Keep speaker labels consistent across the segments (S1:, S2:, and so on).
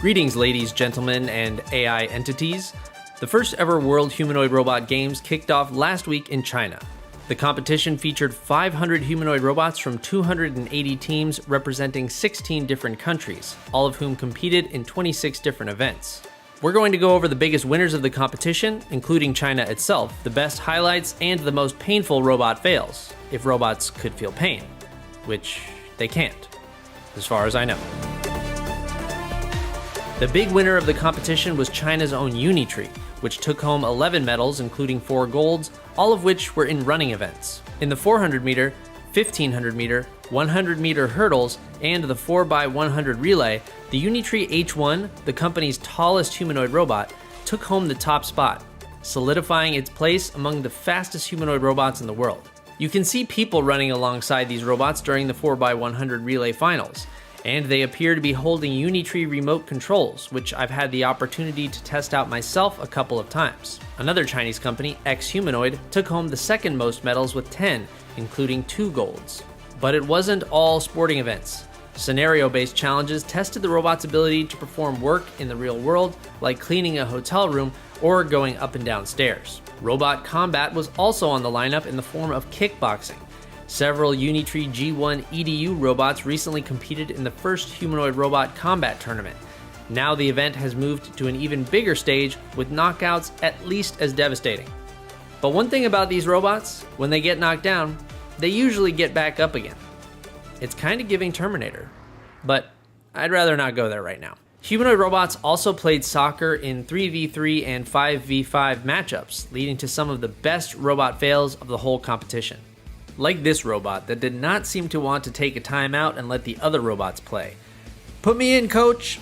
S1: Greetings, ladies, gentlemen, and AI entities. The first ever World Humanoid Robot Games kicked off last week in China. The competition featured 500 humanoid robots from 280 teams representing 16 different countries, all of whom competed in 26 different events. We're going to go over the biggest winners of the competition, including China itself, the best highlights, and the most painful robot fails, if robots could feel pain, which they can't, as far as I know. The big winner of the competition was China's own Unitree, which took home 11 medals, including 4 golds, all of which were in running events. In the 400 meter, 1500 meter, 100 meter hurdles, and the 4x100 relay, the Unitree H1, the company's tallest humanoid robot, took home the top spot, solidifying its place among the fastest humanoid robots in the world. You can see people running alongside these robots during the 4x100 relay finals, and they appear to be holding Unitree remote controls, which I've had the opportunity to test out myself a couple of times. Another Chinese company, X Humanoid, took home the second most medals with 10, including 2 golds. But it wasn't all sporting events. Scenario-based challenges tested the robot's ability to perform work in the real world, like cleaning a hotel room or going up and down stairs. Robot combat was also on the lineup in the form of kickboxing. Several Unitree G1 EDU robots recently competed in the first humanoid robot combat tournament. Now the event has moved to an even bigger stage with knockouts at least as devastating. But one thing about these robots, when they get knocked down, they usually get back up again. It's kind of giving Terminator, but I'd rather not go there right now. Humanoid robots also played soccer in 3v3 and 5v5 matchups, leading to some of the best robot fails of the whole competition. Like this robot that did not seem to want to take a timeout and let the other robots play. Put me in, coach!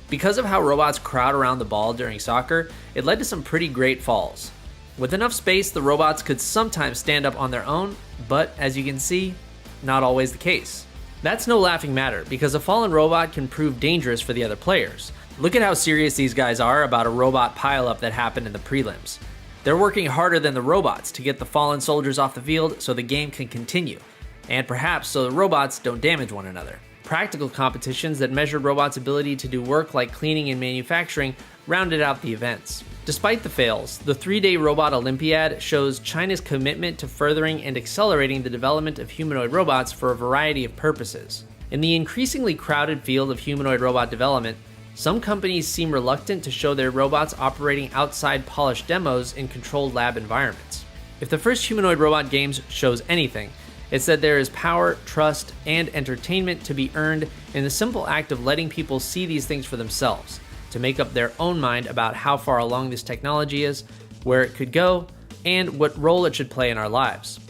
S1: Because of how robots crowd around the ball during soccer, it led to some pretty great falls. With enough space, the robots could sometimes stand up on their own, but as you can see, not always the case. That's no laughing matter, because a fallen robot can prove dangerous for the other players. Look at how serious these guys are about a robot pileup that happened in the prelims. They're working harder than the robots to get the fallen soldiers off the field so the game can continue, and perhaps so the robots don't damage one another. Practical competitions that measured robots' ability to do work like cleaning and manufacturing rounded out the events. Despite the fails, the 3-day Robot Olympiad shows China's commitment to furthering and accelerating the development of humanoid robots for a variety of purposes. In the increasingly crowded field of humanoid robot development, some companies seem reluctant to show their robots operating outside polished demos in controlled lab environments. If the first humanoid robot games shows anything, it's that there is power, trust, and entertainment to be earned in the simple act of letting people see these things for themselves, to make up their own mind about how far along this technology is, where it could go, and what role it should play in our lives.